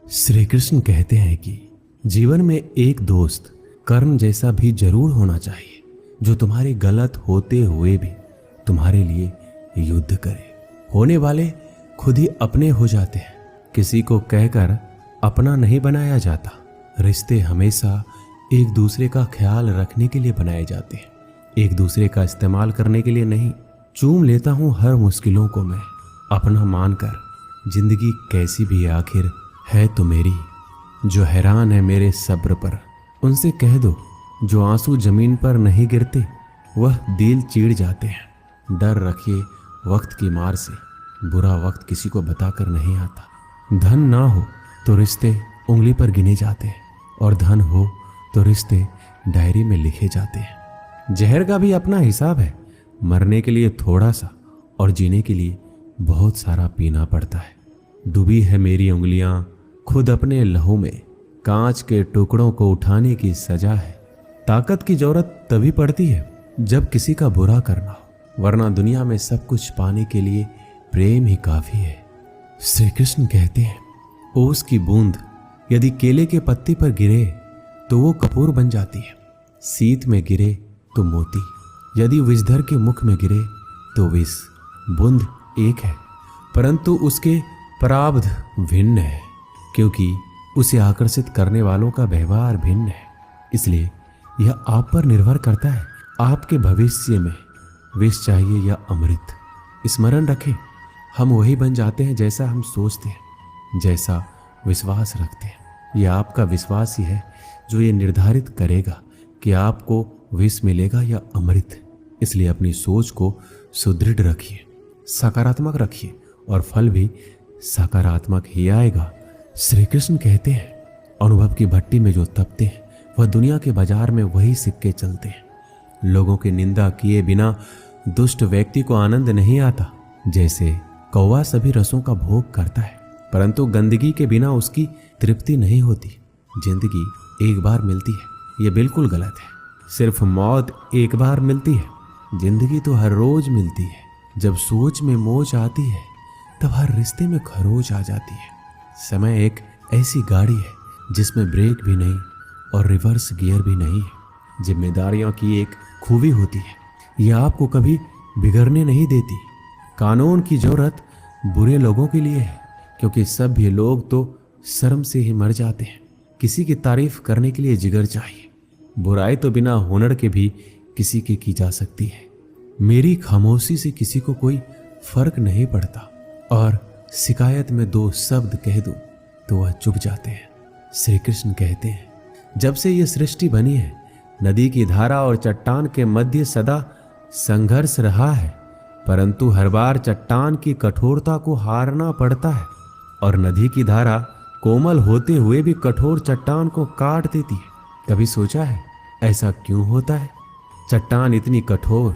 श्री कृष्ण कहते हैं कि जीवन में एक दोस्त कर्ण जैसा भी जरूर होना चाहिए, जो तुम्हारे गलत होते हुए भी तुम्हारे लिए युद्ध करे। होने वाले खुद ही अपने हो जाते हैं, किसी को कहकर अपना नहीं बनाया जाता। रिश्ते हमेशा एक दूसरे का ख्याल रखने के लिए बनाए जाते हैं, एक दूसरे का इस्तेमाल करने के लिए नहीं। चूम लेता हूँ हर मुश्किलों को मैं अपना मानकर, जिंदगी कैसी भी आखिर है तो मेरी। जो हैरान है मेरे सब्र पर, उनसे कह दो जो आंसू जमीन पर नहीं गिरते वह दिल चीड़ जाते हैं। डर रखिए वक्त की मार से, बुरा वक्त किसी को बताकर नहीं आता। धन ना हो तो रिश्ते उंगली पर गिने जाते हैं, और धन हो तो रिश्ते डायरी में लिखे जाते हैं। जहर का भी अपना हिसाब है, मरने के लिए थोड़ा सा और जीने के लिए बहुत सारा पीना पड़ता है। डूबी है मेरी उंगलियां खुद अपने लहू में, कांच के टुकड़ों को उठाने की सजा है। ताकत की जरूरत तभी पड़ती है जब किसी का बुरा करना हो, वरना दुनिया में सब कुछ पाने के लिए प्रेम ही काफी है। श्री कृष्ण कहते हैं ओस की बूंद यदि केले के पत्ते पर गिरे तो वो कपूर बन जाती है, सीत में गिरे तो मोती, यदि विषधर के मुख में गिरे तो विष। बूंद एक है परंतु उसके प्रारब्ध भिन्न है, क्योंकि उसे आकर्षित करने वालों का व्यवहार भिन्न है। इसलिए यह आप पर निर्भर करता है, आपके भविष्य में विष चाहिए या अमृत। स्मरण रखें, हम वही बन जाते हैं जैसा हम सोचते हैं, जैसा विश्वास रखते हैं। यह आपका विश्वास ही है जो ये निर्धारित करेगा कि आपको विष मिलेगा या अमृत। इसलिए अपनी सोच को सुदृढ़ रखिए, सकारात्मक रखिए, और फल भी सकारात्मक ही आएगा। श्री कृष्ण कहते हैं अनुभव की भट्टी में जो तपते हैं वह दुनिया के बाजार में वही सिक्के चलते हैं। लोगों की निंदा किए बिना दुष्ट व्यक्ति को आनंद नहीं आता। जैसे कौवा सभी रसों का भोग करता है, परंतु गंदगी के बिना उसकी तृप्ति नहीं होती। जिंदगी एक बार मिलती है, ये बिल्कुल गलत है। सिर्फ मौत एक बार मिलती है, जिंदगी तो हर रोज मिलती है। जब सोच में मोच आती है तब हर रिश्ते में खरोच आ जाती है। समय एक ऐसी गाड़ी है जिसमें ब्रेक भी नहीं और रिवर्स गियर भी नहीं है। जिम्मेदारियों की एक खूबी होती है, यह आपको कभी बिगड़ने नहीं देती। कानून की जरूरत बुरे लोगों के लिए है, क्योंकि सभ्य लोग तो शर्म से ही मर जाते हैं। किसी की तारीफ करने के लिए जिगर चाहिए। बुराई तो बिना हुनर के भी किसी की जा सकती है। मेरी खामोशी से किसी को कोई फर्क नहीं पड़ता, और शिकायत में दो शब्द कह दूं तो वह चुप जाते हैं। श्री कृष्ण कहते हैं जब से ये सृष्टि बनी है, नदी की धारा और चट्टान के मध्य सदा संघर्ष रहा है, परंतु हर बार चट्टान की कठोरता को हारना पड़ता है, और नदी की धारा कोमल होते हुए भी कठोर चट्टान को काट देती है। कभी सोचा है ऐसा क्यों होता है? चट्टान इतनी कठोर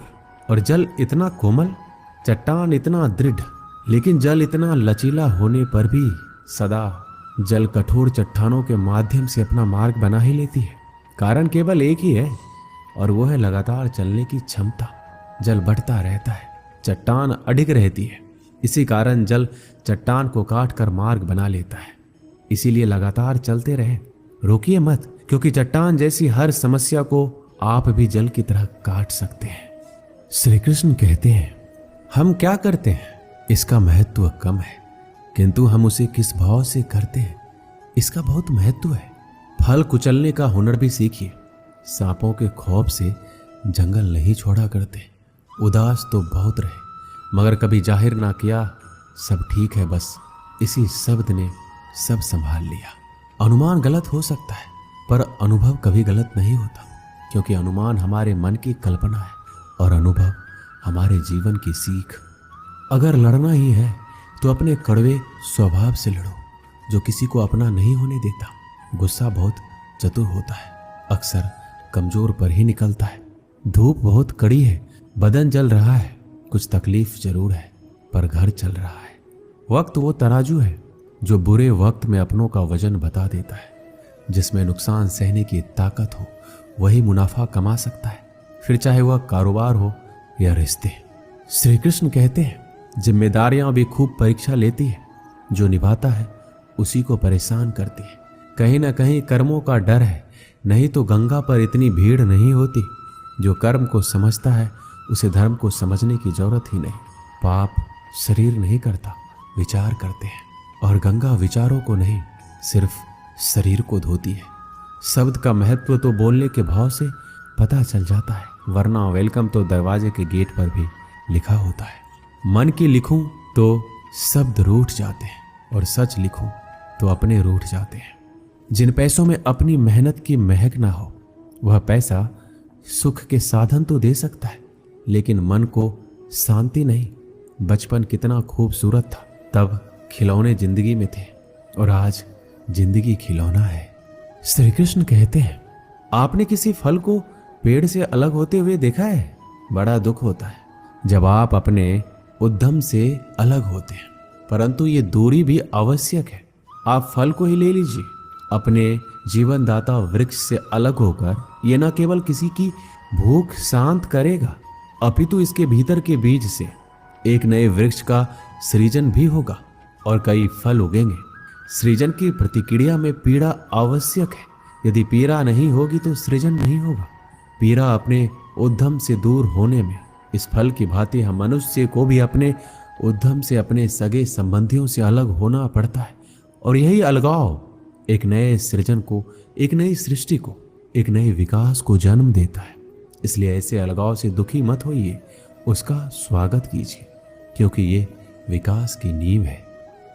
और जल इतना कोमल, चट्टान इतना दृढ़ लेकिन जल इतना लचीला होने पर भी सदा जल कठोर चट्टानों के माध्यम से अपना मार्ग बना ही लेती है। कारण केवल एक ही है, और वो है लगातार चलने की क्षमता। जल बढ़ता रहता है, चट्टान अडिग रहती है। इसी कारण जल चट्टान को काट कर मार्ग बना लेता है। इसीलिए लगातार चलते रहें, रोकिए मत, क्योंकि चट्टान जैसी हर समस्या को आप भी जल की तरह काट सकते हैं। श्री कृष्ण कहते हैं हम क्या करते हैं इसका महत्व कम है, किंतु हम उसे किस भाव से करते हैं इसका बहुत महत्व है। फल कुचलने का हुनर भी सीखिए। सांपों के खौफ से जंगल नहीं छोड़ा करते। उदास तो बहुत रहे मगर कभी जाहिर ना किया सब ठीक है, बस इसी शब्द ने सब संभाल लिया। अनुमान गलत हो सकता है, पर अनुभव कभी गलत नहीं होता, क्योंकि अनुमान हमारे मन की कल्पना है और अनुभव हमारे जीवन की सीख। अगर लड़ना ही है तो अपने कड़वे स्वभाव से लड़ो, जो किसी को अपना नहीं होने देता। गुस्सा बहुत चतुर होता है, अक्सर कमजोर पर ही निकलता है। धूप बहुत कड़ी है, बदन जल रहा है, कुछ तकलीफ जरूर है पर घर चल रहा है। वक्त वो तराजू है जो बुरे वक्त में अपनों का वजन बता देता है। जिसमें नुकसान सहने की ताकत हो वही मुनाफा कमा सकता है, फिर चाहे वह कारोबार हो या रिश्ते। श्री कृष्ण कहते हैं जिम्मेदारियां भी खूब परीक्षा लेती है, जो निभाता है उसी को परेशान करती है। कहीं ना कहीं कर्मों का डर है, नहीं तो गंगा पर इतनी भीड़ नहीं होती। जो कर्म को समझता है उसे धर्म को समझने की जरूरत ही नहीं। पाप शरीर नहीं करता, विचार करते हैं, और गंगा विचारों को नहीं, सिर्फ शरीर को धोती है। शब्द का महत्व तो बोलने के भाव से पता चल जाता है, वरना वेलकम तो दरवाजे के गेट पर भी लिखा होता है। मन की लिखूं तो शब्द रूठ जाते हैं, और सच लिखूं तो अपने रूठ जाते हैं। जिन पैसों में अपनी मेहनत की महक ना हो, वह पैसा सुख के साधन तो दे सकता है, लेकिन मन को शांति नहीं। बचपन कितना खूबसूरत था, तब खिलौने जिंदगी में थे, और आज जिंदगी खिलौना है। श्री कृष्ण कहते हैं, आपने किसी फल को पेड़ से अलग होते हुए देखा है? बड़ा दुख होता है जब आप अपने उद्यम से अलग होते हैं, परंतु ये दूरी भी आवश्यक है। आप फल को ही ले लीजिए। अपने जीवनदाता वृक्ष से अलग होकर यह न केवल किसी की भूख शांत करेगा, अपितु इसके भीतर के बीज से एक नए वृक्ष का सृजन भी होगा और कई फल उगेंगे। सृजन की प्रतिक्रिया में पीड़ा आवश्यक है। यदि पीड़ा नहीं होगी तो सृजन नहीं होगा। पीड़ा अपने उद्यम से दूर होने में, इस फल की भांति हम मनुष्य को भी अपने उद्यम से, अपने सगे संबंधियों से अलग होना पड़ता है। और यही अलगाव एक नए सृजन को, एक नई सृष्टि को, एक नए विकास को जन्म देता है। इसलिए ऐसे अलगाव से दुखी मत होइए, उसका स्वागत कीजिए, क्योंकि ये विकास की नींव है।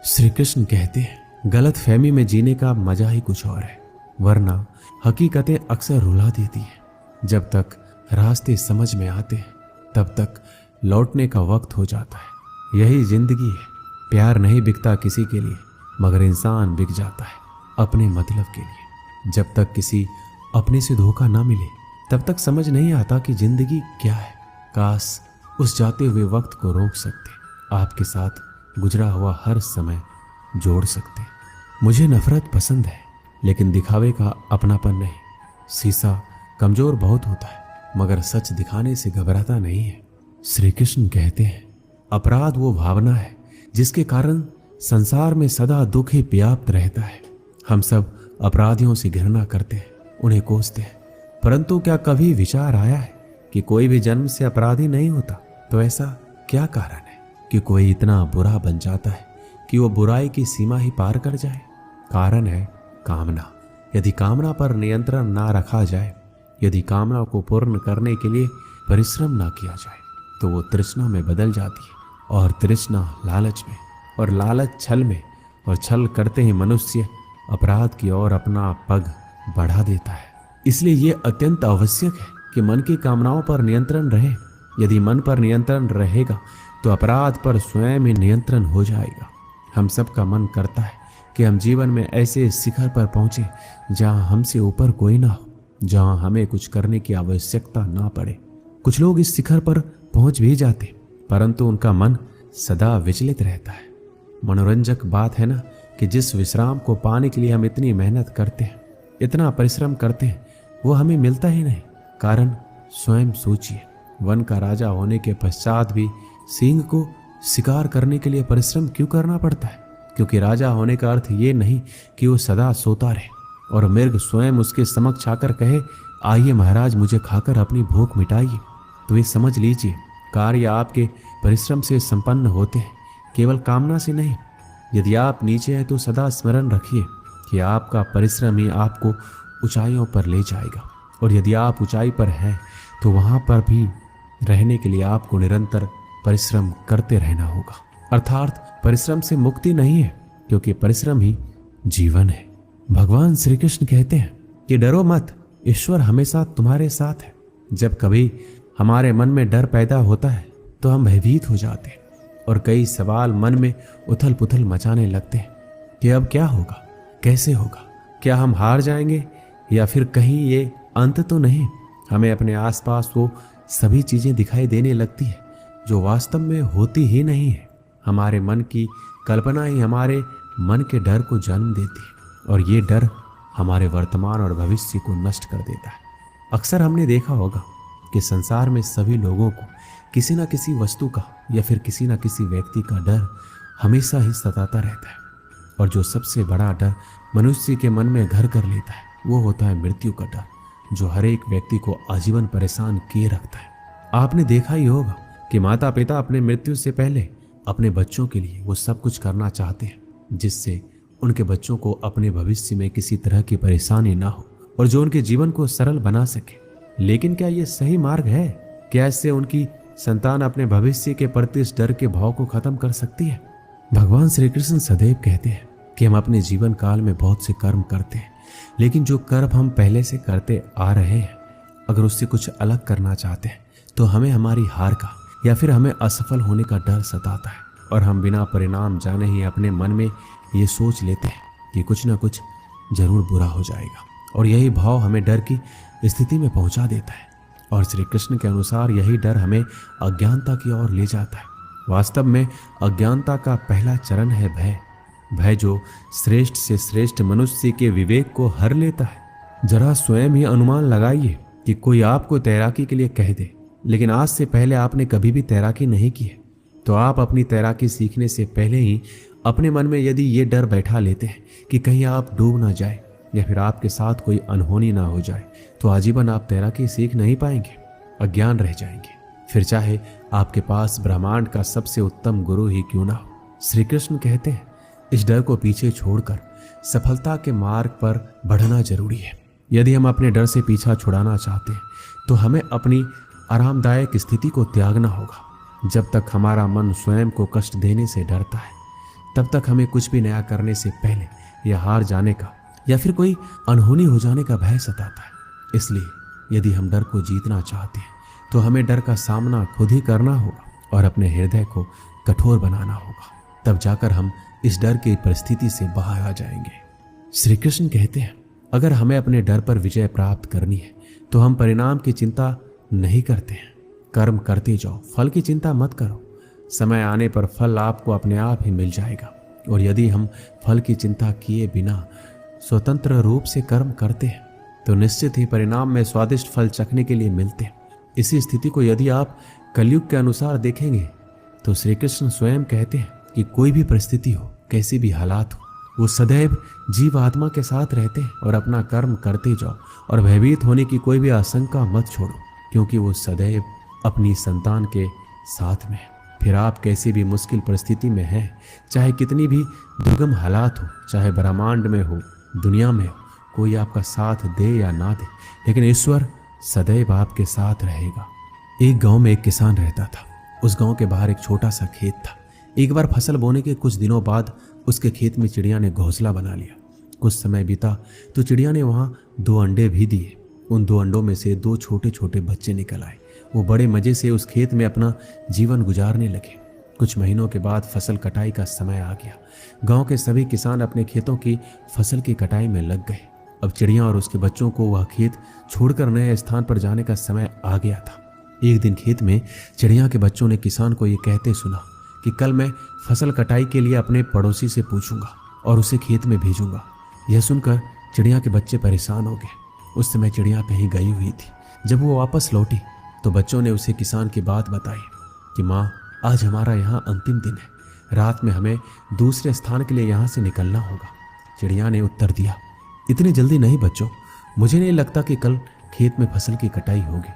श्री कृष्ण कहते हैं, गलत फहमी में जीने का मजा ही कुछ और है, वरना हकीकतें अक्सर रुला देती हैं। जब तक रास्ते समझ में आते हैं तब तक लौटने का वक्त हो जाता है। यही जिंदगी है। प्यार नहीं बिकता किसी के लिए, मगर इंसान बिक जाता है अपने मतलब के लिए। जब तक किसी अपने से धोखा ना मिले तब तक समझ नहीं आता कि जिंदगी क्या है। काश उस जाते हुए वक्त को रोक सकते, आपके साथ गुजरा हुआ हर समय जोड़ सकते। मुझे नफरत पसंद है, लेकिन दिखावे का अपनापन नहीं। शीशा कमजोर बहुत होता है, मगर सच दिखाने से घबराता नहीं है। श्री कृष्ण कहते हैं, अपराध वो भावना है जिसके कारण संसार में सदा दुख ही व्याप्त रहता है। हम सब अपराधियों से घृणा करते हैं, उन्हें कोसते हैं, परंतु क्या कभी विचार आया है कि कोई भी जन्म से अपराधी नहीं होता? तो ऐसा क्या कारण है कि कोई इतना बुरा बन जाता है कि वो बुराई की सीमा ही पार कर जाए? कारण है कामना। यदि कामना पर नियंत्रण ना रखा जाए, यदि कामना को पूर्ण करने के लिए परिश्रम ना किया जाए, तो वो तृष्णा में बदल जाती है, और तृष्णा लालच में, और लालच छल में, और छल करते ही मनुष्य अपराध की ओर अपना पग बढ़ा देता है। इसलिए ये अत्यंत आवश्यक है कि मन की कामनाओं पर नियंत्रण रहे। यदि मन पर नियंत्रण रहेगा तो अपराध पर स्वयं ही नियंत्रण हो जाएगा। हम सबका मन करता है कि हम जीवन में ऐसे शिखर पर पहुंचे जहां हमसे ऊपर कोई ना हो, जहां हमें कुछ करने की आवश्यकता ना पड़े। कुछ लोग इस शिखर पर पहुंच भी जाते, परंतु उनका मन सदा विचलित रहता है। मनोरंजक बात है ना कि जिस विश्राम को पाने के लिए हम इतनी मेहनत करते हैं, इतना परिश्रम करते हैं, वो हमें मिलता ही नहीं। कारण स्वयं सोचिए, वन का राजा होने के पश्चात भी सिंह को शिकार करने के लिए परिश्रम क्यों करना पड़ता है? क्योंकि राजा होने का अर्थ ये नहीं कि वो सदा सोता रहे और मृग स्वयं उसके समक्ष आकर कहे, आइए महाराज, मुझे खाकर अपनी भूख मिटाइए। तो ये समझ लीजिए, कार्य आपके परिश्रम से संपन्न होते हैं, केवल कामना से नहीं। यदि आप नीचे हैं तो सदा स्मरण रखिए कि आपका परिश्रम ही आपको ऊंचाइयों पर ले जाएगा, और यदि आप ऊंचाई पर हैं तो वहां पर भी रहने के लिए आपको निरंतर परिश्रम करते रहना होगा। अर्थात परिश्रम से मुक्ति नहीं है, क्योंकि परिश्रम ही जीवन है। भगवान श्री कृष्ण कहते हैं कि डरो मत, ईश्वर हमेशा तुम्हारे साथ है। जब कभी हमारे मन में डर पैदा होता है तो हम भयभीत हो जाते हैं और कई सवाल मन में उथल पुथल मचाने लगते हैं कि अब क्या होगा, कैसे होगा, क्या हम हार जाएंगे या फिर कहीं ये अंत तो नहीं। हमें अपने आसपास वो सभी चीजें दिखाई देने लगती है जो वास्तव में होती ही नहीं है। हमारे मन की कल्पना ही हमारे मन के डर को जन्म देती है, और ये डर हमारे वर्तमान और भविष्य को नष्ट कर देता है। अक्सर हमने देखा होगा कि संसार में सभी लोगों को किसी न किसी वस्तु का या फिर किसी न किसी व्यक्ति का डर हमेशा ही सताता रहता है, और जो सबसे बड़ा डर मनुष्य के मन में घर कर लेता है वो होता है मृत्यु का डर, जो हर एक व्यक्ति को आजीवन परेशान किए रखता है। आपने देखा ही होगा कि माता पिता अपने मृत्यु से पहले अपने बच्चों के लिए वो सब कुछ करना चाहते हैं जिससे उनके बच्चों को अपने भविष्य में किसी तरह की परेशानी ना हो और जो उनके जीवन को सरल बना सके। लेकिन क्या ये सही मार्ग है? क्या इससे उनकी संतान अपने भविष्य के प्रति इस डर के भाव को खत्म कर सकती है? भगवान श्री कृष्ण सदैव कहते हैं कि हम अपने जीवन काल में बहुत से कर्म करते हैं, लेकिन जो कर्म हम पहले से करते आ रहे हैं अगर उससे कुछ अलग करना चाहते हैं तो हमें हमारी हार का या फिर हमें असफल होने का डर सताता है और हम बिना परिणाम जाने ही अपने मन में ये सोच लेते हैं कि कुछ ना कुछ जरूर बुरा हो जाएगा, और यही भाव हमें डर की स्थिति में पहुंचा देता है। और श्री कृष्ण के अनुसार यही डर हमें अज्ञानता की ओर ले जाता है। वास्तव में अज्ञानता का पहला चरण है भय, भय जो श्रेष्ठ से श्रेष्ठ मनुष्य के विवेक को हर लेता है। जरा स्वयं ही अनुमान लगाइए कि कोई आपको तैराकी के लिए कह दे, लेकिन आज से पहले आपने कभी भी तैराकी नहीं की है, तो आप अपनी तैराकी सीखने से पहले ही अपने मन में यदि ये डर बैठा लेते हैं कि कहीं आप डूब ना जाए या फिर आपके साथ कोई अनहोनी ना हो जाए, तो आजीवन आप तैराकी सीख नहीं पाएंगे, अज्ञान रह जाएंगे। फिर चाहे आपके पास ब्रह्मांड का सबसे उत्तम गुरु ही क्यों ना हो। श्री कृष्ण कहते हैं इस डर को पीछे छोड़कर सफलता के मार्ग पर बढ़ना जरूरी है। यदि हम अपने डर से पीछा छुड़ाना चाहते हैं तो हमें अपनी आरामदायक स्थिति को त्यागना होगा। जब तक हमारा मन स्वयं को कष्ट देने से डरता है तब तक हमें कुछ भी नया करने से पहले या हार जाने का या फिर कोई अनहोनी हो जाने का भय सताता है। इसलिए यदि हम डर को जीतना चाहते हैं तो हमें डर का सामना खुद ही करना होगा और अपने हृदय को कठोर बनाना होगा। तब जाकर हम इस डर की परिस्थिति से बाहर आ जाएंगे। श्री कृष्ण कहते हैं अगर हमें अपने डर पर विजय प्राप्त करनी है तो हम परिणाम की चिंता नहीं करते हैं। कर्म करते जाओ, फल की चिंता मत करो। समय आने पर फल आपको अपने आप ही मिल जाएगा। और यदि हम फल की चिंता किए बिना स्वतंत्र रूप से कर्म करते हैं तो निश्चित ही परिणाम में स्वादिष्ट फल चखने के लिए मिलते हैं। इसी स्थिति को यदि आप कलयुग के अनुसार देखेंगे तो श्री कृष्ण स्वयं कहते हैं कि कोई भी परिस्थिति हो, कैसे भी हालात हो, वो सदैव जीव आत्मा के साथ रहते हैं और अपना कर्म करते जाओ और भयभीत होने की कोई भी आशंका मत छोड़ो, क्योंकि वो सदैव अपनी संतान के साथ में है। फिर आप कैसी भी मुश्किल परिस्थिति में हैं, चाहे कितनी भी दुर्गम हालात हो, चाहे ब्रह्मांड में हो, दुनिया में हो, कोई आपका साथ दे या ना दे, लेकिन ईश्वर सदैव आपके साथ रहेगा। एक गांव में एक किसान रहता था। उस गांव के बाहर एक छोटा सा खेत था। एक बार फसल बोने के कुछ दिनों बाद उसके खेत में चिड़िया ने घोंसला बना लिया। कुछ समय बीता तो चिड़िया ने वहां 2 अंडे भी दिए। उन 2 अंडों में से 2 छोटे छोटे बच्चे निकल आए। वो बड़े मजे से उस खेत में अपना जीवन गुजारने लगे। कुछ महीनों के बाद फसल कटाई का समय आ गया। गांव के सभी किसान अपने खेतों की फसल की कटाई में लग गए। अब चिड़िया और उसके बच्चों को वह खेत छोड़कर नए स्थान पर जाने का समय आ गया था। एक दिन खेत में चिड़िया के बच्चों ने किसान को ये कहते सुना कि कल मैं फसल कटाई के लिए अपने पड़ोसी से पूछूंगा और उसे खेत में भेजूंगा। यह सुनकर चिड़िया के बच्चे परेशान हो गए। उस समय चिड़िया कहीं गई हुई थी। जब वो वापस लौटी तो बच्चों ने उसे किसान की बात बताई कि माँ, आज हमारा यहाँ अंतिम दिन है। रात में हमें दूसरे स्थान के लिए यहाँ से निकलना होगा। चिड़िया ने उत्तर दिया, इतनी जल्दी नहीं बच्चों, मुझे नहीं लगता कि कल खेत में फसल की कटाई होगी।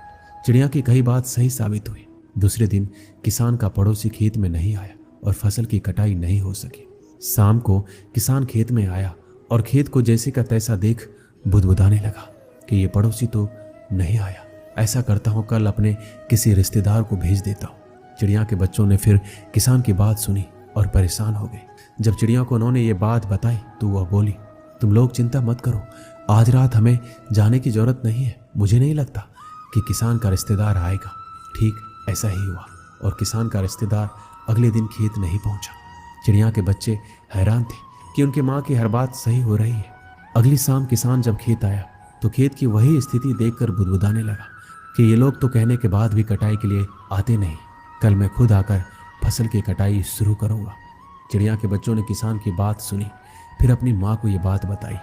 चिड़िया की कही बात सही साबित हुई। दूसरे दिन किसान का पड़ोसी खेत में नहीं आया और फसल की कटाई नहीं हो सकी। शाम को किसान खेत में आया और खेत को जैसे का तैसा देख बुदबुदाने लगा कि ये पड़ोसी तो नहीं आया। ऐसा करता हूँ कल अपने किसी रिश्तेदार को भेज देता हूँ। चिड़िया के बच्चों ने फिर किसान की बात सुनी और परेशान हो गए। जब चिड़िया को उन्होंने ये बात बताई तो वह बोली, तुम लोग चिंता मत करो, आज रात हमें जाने की जरूरत नहीं है। मुझे नहीं लगता कि किसान का रिश्तेदार आएगा। ठीक ऐसा ही हुआ और किसान का रिश्तेदार अगले दिन खेत नहीं पहुंचा। चिड़िया के बच्चे हैरान थे कि उनकी माँ की हर बात सही हो रही है। अगली शाम किसान जब खेत आया तो खेत की वही स्थिति देखकर बुदबुदाने लगा कि ये लोग तो कहने के बाद भी कटाई के लिए आते नहीं। कल मैं खुद आकर फसल की कटाई शुरू करूंगा। चिड़िया के बच्चों ने किसान की बात सुनी, फिर अपनी माँ को ये बात बताई।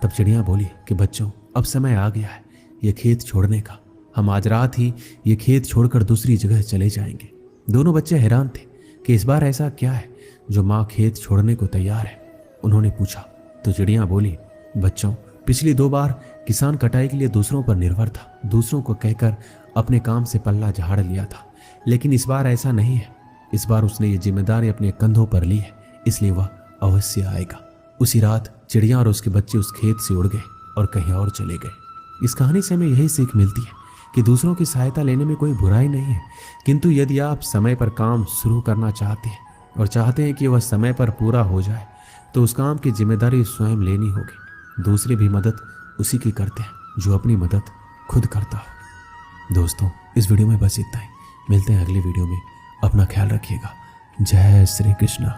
तब चिड़िया बोली कि बच्चों, अब समय आ गया है ये खेत छोड़ने का। हम आज रात ही ये खेत छोड़कर दूसरी जगह चले जाएंगे। दोनों बच्चे हैरान थे कि इस बार ऐसा क्या है जो माँ खेत छोड़ने को तैयार है। उन्होंने पूछा तो चिड़िया बोली, बच्चों, पिछली 2 बार किसान कटाई के लिए दूसरों पर निर्भर था, दूसरों को कहकर अपने काम से पल्ला झाड़ लिया था, लेकिन इस बार ऐसा नहीं है। इस बार उसने ये जिम्मेदारी अपने कंधों पर ली है, इसलिए वह अवश्य आएगा। उसी रात चिड़िया और उसके बच्चे उस खेत से उड़ गए और कहीं और चले गए। इस कहानी से हमें यही सीख मिलती है कि दूसरों की सहायता लेने में कोई बुराई नहीं है, किंतु यदि आप समय पर काम शुरू करना चाहते हैं और चाहते हैं कि वह समय पर पूरा हो जाए, तो उस काम की जिम्मेदारी स्वयं लेनी होगी। दूसरे भी मदद उसी की करते हैं जो अपनी मदद खुद करता हो। दोस्तों, इस वीडियो में बस इतना ही। मिलते हैं अगली वीडियो में। अपना ख्याल रखिएगा। जय श्री कृष्ण।